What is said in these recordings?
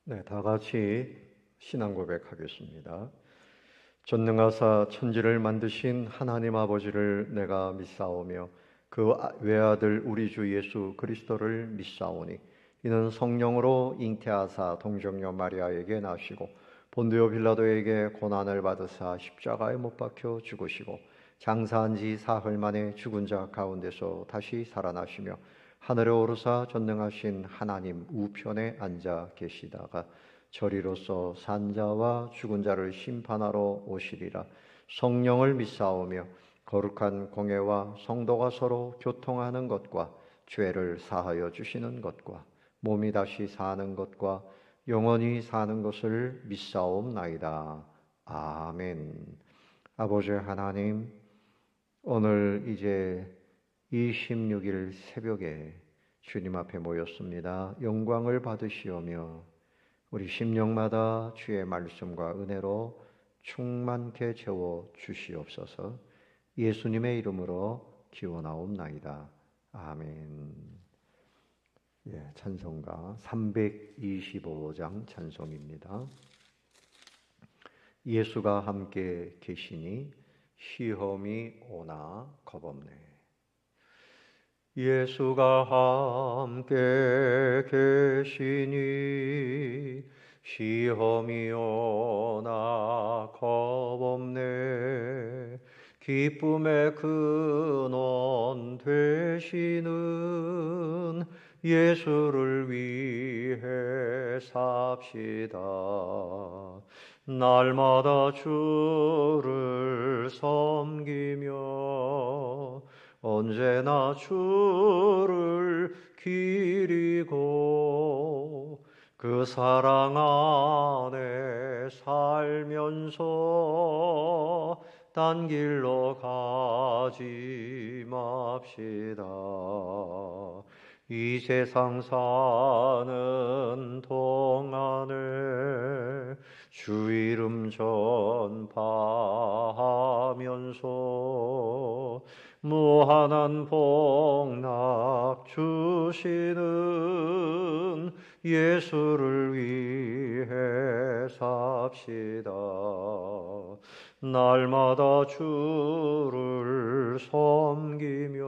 네, 다 같이 신앙 고백하겠습니다. 전능하사 천지를 만드신 하나님 아버지를 내가 믿사오며 그 외아들 우리 주 예수 그리스도를 믿사오니 이는 성령으로 잉태하사 동정녀 마리아에게 나시고 본디오 빌라도에게 고난을 받으사 십자가에 못 박혀 죽으시고 장사한 지 사흘 만에 죽은 자 가운데서 다시 살아나시며 하늘에 오르사 전능하신 하나님 우편에 앉아 계시다가 저리로서 산자와 죽은 자를 심판하러 오시리라. 성령을 믿사오며 거룩한 공회와 성도가 서로 교통하는 것과 죄를 사하여 주시는 것과 몸이 다시 사는 것과 영원히 사는 것을 믿사옵나이다. 아멘. 아버지 하나님, 오늘 이제 26일 새벽에 주님 앞에 모였습니다. 영광을 받으시오며 우리 심령마다 주의 말씀과 은혜로 충만케 채워 주시옵소서. 예수님의 이름으로 기원하옵나이다. 아멘. 찬송가 325장 찬송입니다. 예수가 함께 계시니 시험이 오나 겁없네. 예수가 함께 계시니 시험이 오나 겁없네. 기쁨의 근원 되시는 예수를 위해 삽시다. 날마다 주를 섬기며 언제나 주를 기리고 그 사랑 안에 살면서 딴 길로 가지 맙시다. 이 세상 사는 동안에 주 이름 전파하면서 무한한 복락 주시는 예수를 위해 삽시다. 날마다 주를 섬기며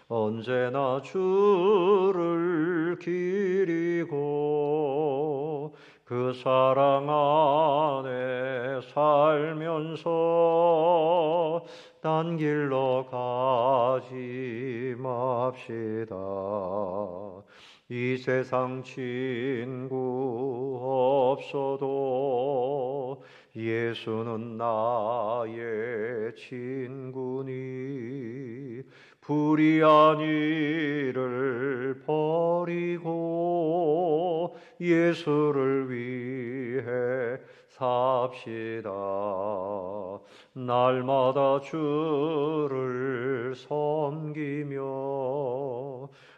언제나 주를 기리고 그 사랑 안에 살면서 딴 길로 가지 맙시다. 이 세상 친구 없어도 예수는 나의 친구니 불의한 일을 버리고 예수를 위해 삽시다. 날마다 주를 섬기며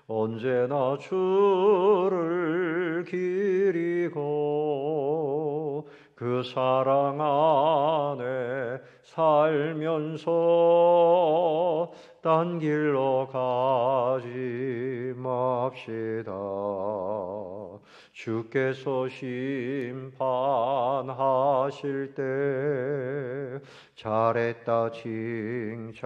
언제나 주를 기리고 그 사랑 안에 살면서 딴 길로 가지 맙시다. 주께서 심판하실 때 잘했다 칭찬하리니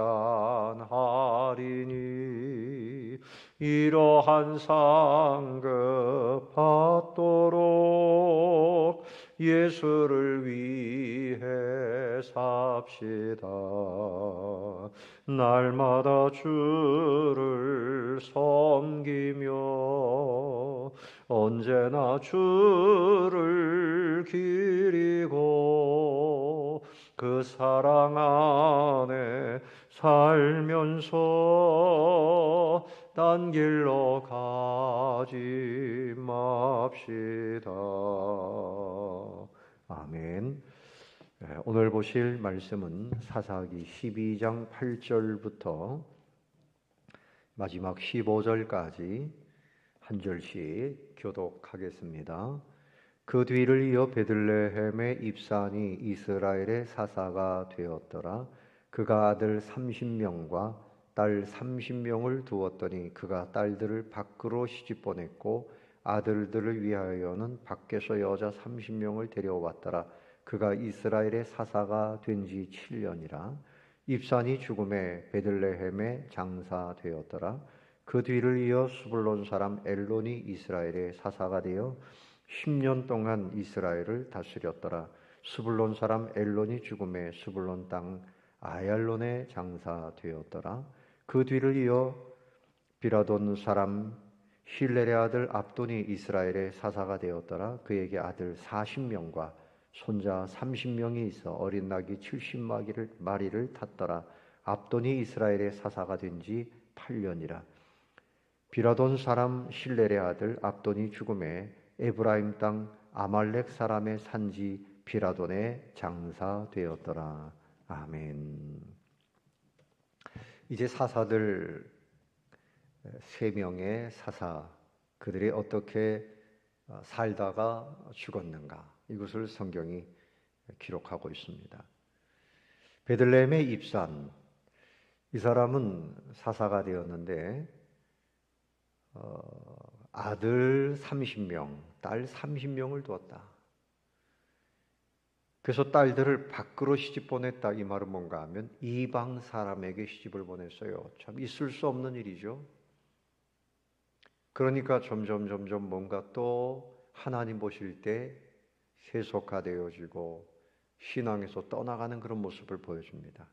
이러한 상급 받도록 예수를 위해 삽시다. 날마다 주를 섬기며 언제나 주를 기리고 그 사랑 안에 살면서 딴 길로 가지 맙시다. 아멘. 오늘 보실 말씀은 사사기 12장 8절부터 마지막 15절까지 한 절씩 교독하겠습니다. 그 뒤를 이어 베들레헴에 입산이 이스라엘의 사사가 되었더라. 그가 아들 30명과 딸 30명을 두었더니 그가 딸들을 밖으로 시집보냈고 아들들을 위하여는 밖에서 여자 30명을 데려왔더라. 그가 이스라엘의 사사가 된 지 7년이라. 입산이 죽음에 베들레헴에 장사되었더라. 그 뒤를 이어 스불론 사람 엘론이 이스라엘의 사사가 되어 10년 동안 이스라엘을 다스렸더라. 스불론 사람 엘론이 죽음에 스불론 땅 아얄론에 장사되었더라. 그 뒤를 이어 비라돈 사람 힐렐의 아들 압돈이 이스라엘의 사사가 되었더라. 그에게 아들 40명과 손자 30명이 있어 어린 낙이 70마리를 탔더라. 압돈이 이스라엘의 사사가 된 지 8년이라. 비라돈 사람 힐렐의 아들 압돈이 죽음에 에브라임 땅 아말렉 사람의 산지 비라돈에 장사되었더라. 아멘. 이제 사사들 3명의 사사, 그들이 어떻게 살다가 죽었는가, 이것을 성경이 기록하고 있습니다. 베들레헴의 입산, 이 사람은 사사가 되었는데 아들 30명, 딸 30명을 두었다. 그래서 딸들을 밖으로 시집 보냈다. 이 말은 뭔가 하면 이방 사람에게 시집을 보냈어요. 참 있을 수 없는 일이죠. 그러니까 점점 뭔가 또 하나님 보실 때 세속화되어지고 신앙에서 떠나가는 그런 모습을 보여줍니다.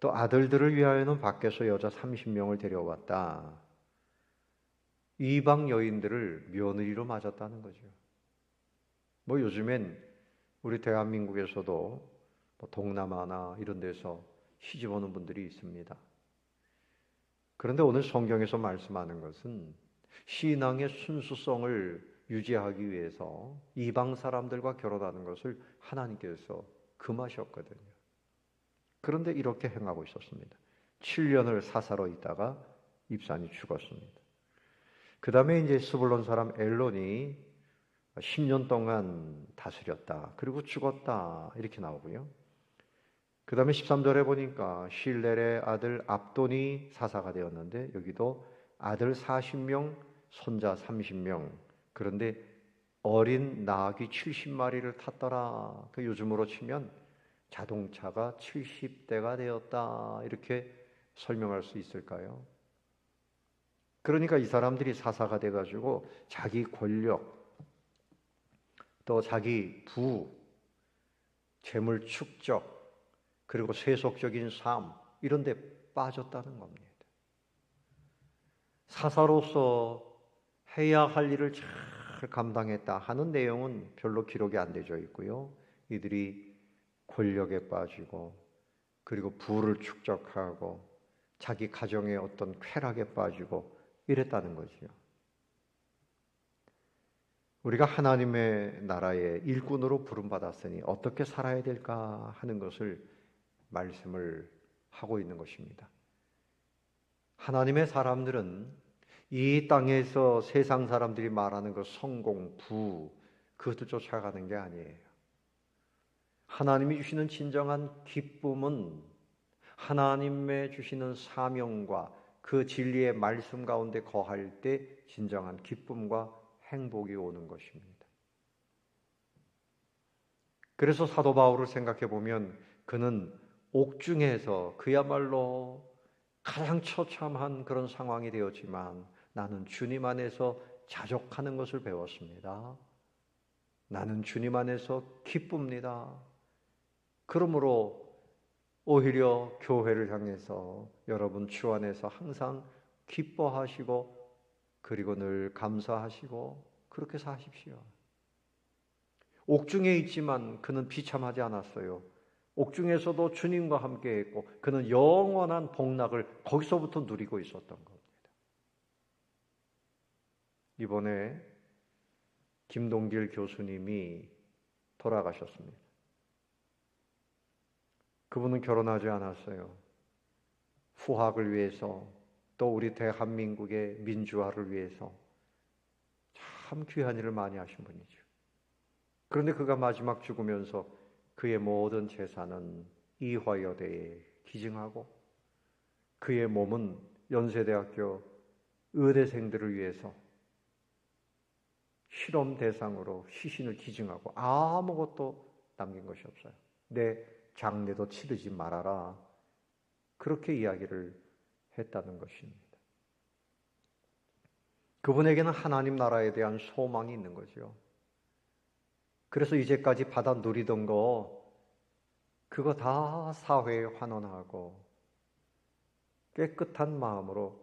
또 아들들을 위하여는 밖에서 여자 30명을 데려왔다. 이방 여인들을 며느리로 맞았다는 거죠. 요즘엔 우리 대한민국에서도 동남아나 이런 데서 시집 오는 분들이 있습니다. 그런데 오늘 성경에서 말씀하는 것은 신앙의 순수성을 유지하기 위해서 이방 사람들과 결혼하는 것을 하나님께서 금하셨거든요. 그런데 이렇게 행하고 있었습니다. 7년을 사사로 있다가 입산이 죽었습니다. 그 다음에 이제 스불론 사람 엘론이 10년 동안 다스렸다. 그리고 죽었다. 이렇게 나오고요. 그 다음에 13절에 보니까 힐렐의 아들 압돈이 사사가 되었는데 여기도 아들 40명, 손자 30명. 그런데 어린 나귀 70마리를 탔더라. 그 요즘으로 치면 자동차가 70대가 되었다. 이렇게 설명할 수 있을까요? 그러니까 이 사람들이 사사가 돼가지고 자기 권력, 또 자기 부, 재물 축적, 그리고 세속적인 삶, 이런 데 빠졌다는 겁니다. 사사로서 해야 할 일을 잘 감당했다 하는 내용은 별로 기록이 안 되어 있고요. 이들이 권력에 빠지고, 그리고 부를 축적하고, 자기 가정의 어떤 쾌락에 빠지고 이랬다는 거지요. 우리가 하나님의 나라의 일꾼으로 부름받았으니 어떻게 살아야 될까 하는 것을 말씀을 하고 있는 것입니다. 하나님의 사람들은 이 땅에서 세상 사람들이 말하는 그 성공, 부, 그것을 쫓아가는 게 아니에요. 하나님이 주시는 진정한 기쁨은 하나님의 주시는 사명과 그 진리의 말씀 가운데 거할 때 진정한 기쁨과 행복이 오는 것입니다. 그래서 사도 바울을 생각해 보면 그는 옥중에서 그야말로 가장 처참한 그런 상황이 되었지만 나는 주님 안에서 자족하는 것을 배웠습니다. 나는 주님 안에서 기쁩니다. 그러므로 오히려 교회를 향해서 여러분 주 안에서 항상 기뻐하시고 그리고 늘 감사하시고 그렇게 사십시오. 옥중에 있지만 그는 비참하지 않았어요. 옥중에서도 주님과 함께 했고 그는 영원한 복락을 거기서부터 누리고 있었던 겁니다. 이번에 김동길 교수님이 돌아가셨습니다. 그분은 결혼하지 않았어요. 후학을 위해서 또 우리 대한민국의 민주화를 위해서 참 귀한 일을 많이 하신 분이죠. 그런데 그가 마지막 죽으면서 그의 모든 재산은 이화여대에 기증하고 그의 몸은 연세대학교 의대생들을 위해서 실험 대상으로 시신을 기증하고 아무것도 남긴 것이 없어요. 내 장례도 치르지 말아라. 그렇게 이야기를 했다는 것입니다. 그분에게는 하나님 나라에 대한 소망이 있는 거죠. 그래서 이제까지 받아 누리던 그거 다 사회에 환원하고 깨끗한 마음으로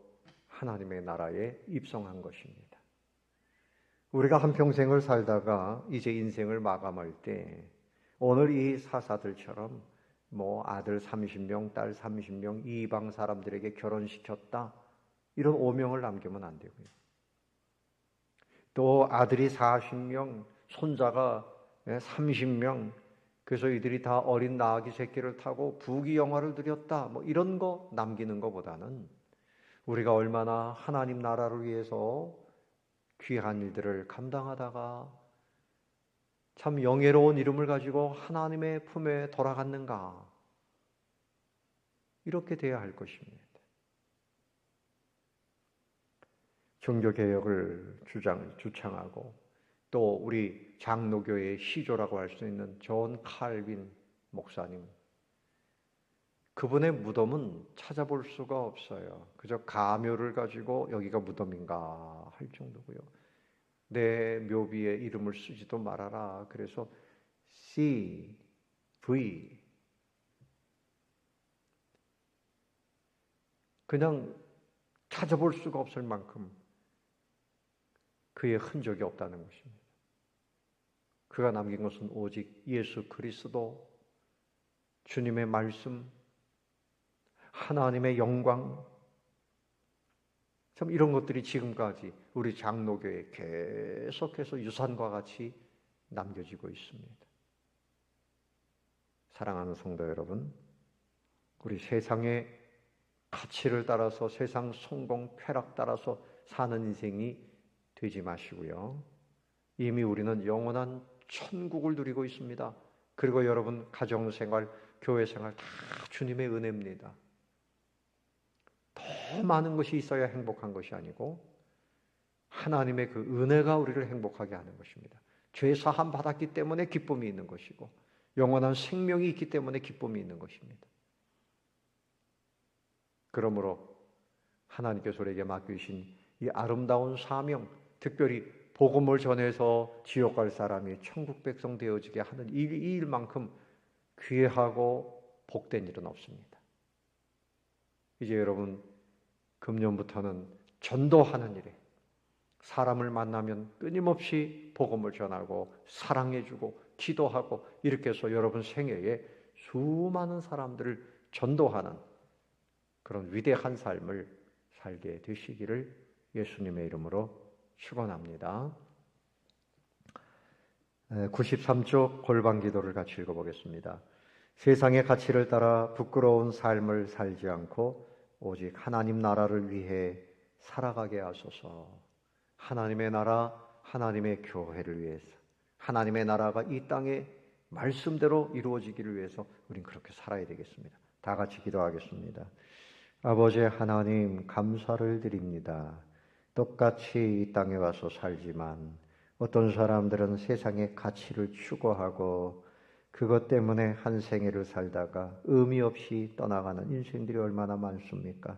하나님의 나라에 입성한 것입니다. 우리가 한평생을 살다가 이제 인생을 마감할 때 오늘 이 사사들처럼 아들 30명, 딸 30명 이방 사람들에게 결혼시켰다 이런 오명을 남기면 안 되고요. 또 아들이 40명, 손자가 30명, 그래서 이들이 다 어린 나아기 새끼를 타고 부귀영화를 누렸다 이런 거 남기는 것보다는 우리가 얼마나 하나님 나라를 위해서 귀한 일들을 감당하다가 참 영예로운 이름을 가지고 하나님의 품에 돌아갔는가, 이렇게 돼야 할 것입니다. 종교개혁을 주창하고 또 우리 장로교의 시조라고 할 수 있는 존 칼빈 목사님, 그분의 무덤은 찾아볼 수가 없어요. 그저 가묘를 가지고 여기가 무덤인가 할 정도고요. 내 묘비에 이름을 쓰지도 말아라. 그래서 CV 그냥 찾아볼 수가 없을 만큼 그의 흔적이 없다는 것입니다. 그가 남긴 것은 오직 예수 그리스도, 주님의 말씀, 하나님의 영광, 참 이런 것들이 지금까지 우리 장로교에 계속해서 유산과 같이 남겨지고 있습니다. 사랑하는 성도 여러분, 우리 세상의 가치를 따라서, 세상 성공, 쾌락 따라서 사는 인생이 되지 마시고요. 이미 우리는 영원한 천국을 누리고 있습니다. 그리고 여러분 가정생활, 교회생활 다 주님의 은혜입니다. 더 많은 것이 있어야 행복한 것이 아니고 하나님의 그 은혜가 우리를 행복하게 하는 것입니다. 죄 사함 받았기 때문에 기쁨이 있는 것이고 영원한 생명이 있기 때문에 기쁨이 있는 것입니다. 그러므로 하나님께서 우리에게 맡기신 이 아름다운 사명, 특별히 복음을 전해서 지옥 갈 사람이 천국 백성 되어지게 하는 이 일만큼 귀하고 복된 일은 없습니다. 이제 여러분 금년부터는 전도하는 일에, 사람을 만나면 끊임없이 복음을 전하고 사랑해주고 기도하고 이렇게 해서 여러분 생애에 수많은 사람들을 전도하는 그런 위대한 삶을 살게 되시기를 예수님의 이름으로 축원합니다. 93쪽 골방 기도를 같이 읽어보겠습니다. 세상의 가치를 따라 부끄러운 삶을 살지 않고 오직 하나님 나라를 위해 살아가게 하소서. 하나님의 나라, 하나님의 교회를 위해서, 하나님의 나라가 이 땅에 말씀대로 이루어지기를 위해서 우린 그렇게 살아야 되겠습니다. 다 같이 기도하겠습니다. 아버지 하나님, 감사를 드립니다. 똑같이 이 땅에 와서 살지만 어떤 사람들은 세상의 가치를 추구하고 그것 때문에 한 생애를 살다가 의미 없이 떠나가는 인생들이 얼마나 많습니까?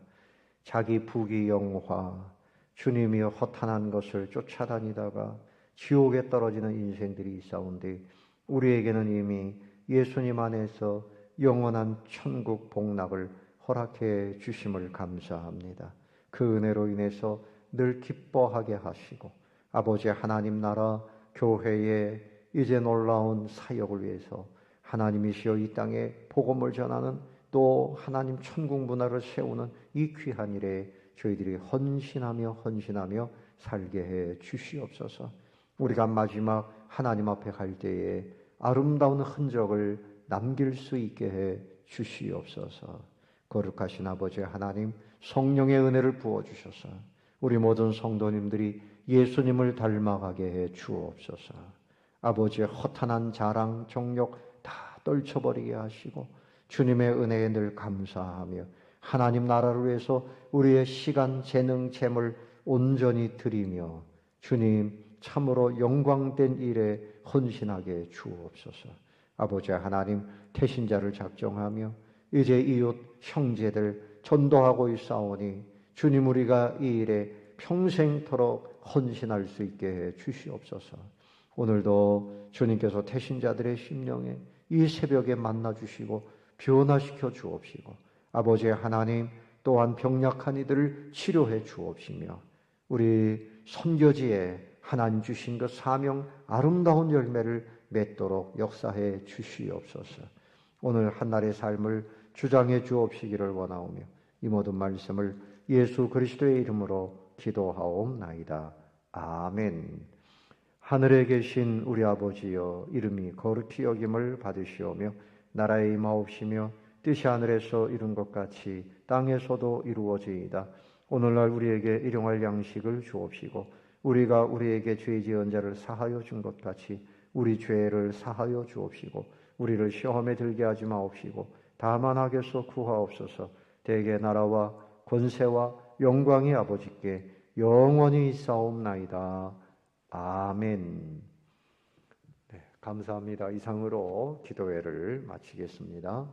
자기 부귀영화, 주님이 허탄한 것을 쫓아다니다가 지옥에 떨어지는 인생들이 있사온데 우리에게는 이미 예수님 안에서 영원한 천국 복락을 허락해 주심을 감사합니다. 그 은혜로 인해서 늘 기뻐하게 하시고 아버지 하나님 나라 교회의 이제 놀라운 사역을 위해서 하나님이시여 이 땅에 복음을 전하는 또 하나님 천국 문화를 세우는 이 귀한 일에 저희들이 헌신하며 살게 해 주시옵소서. 우리가 마지막 하나님 앞에 갈 때에 아름다운 흔적을 남길 수 있게 해 주시옵소서. 거룩하신 아버지 하나님, 성령의 은혜를 부어주셔서 우리 모든 성도님들이 예수님을 닮아가게 해 주옵소서. 아버지의 허탄한 자랑, 정욕 다 떨쳐버리게 하시고 주님의 은혜에 늘 감사하며 하나님 나라를 위해서 우리의 시간, 재능, 재물 온전히 드리며 주님 참으로 영광된 일에 헌신하게 주옵소서. 아버지 하나님, 태신자를 작정하며 이제 이웃 형제들 전도하고 있사오니 주님, 우리가 이 일에 평생토록 헌신할 수 있게 해 주시옵소서. 오늘도 주님께서 태신자들의 심령에 이 새벽에 만나 주시고 변화시켜 주옵시고, 아버지 하나님, 또한 병약한 이들을 치료해 주옵시며, 우리 선교지에 하나님 주신 그 사명 아름다운 열매를 맺도록 역사해 주시옵소서. 오늘 한날의 삶을 주장해 주옵시기를 원하오며 이 모든 말씀을 예수 그리스도의 이름으로 기도하옵나이다. 아멘. 하늘에 계신 우리 아버지여, 이름이 거룩히 여김을 받으시오며 나라에 임하옵시며 뜻이 하늘에서 이룬 것 같이 땅에서도 이루어지이다. 오늘날 우리에게 일용할 양식을 주옵시고 우리가 우리에게 죄 지은 자를 사하여 준 것 같이 우리 죄를 사하여 주옵시고 우리를 시험에 들게 하지 마옵시고 다만 악에서 구하옵소서. 대개 나라와 권세와 영광이 아버지께 영원히 있사옵나이다. 아멘. 네, 감사합니다. 이상으로 기도회를 마치겠습니다.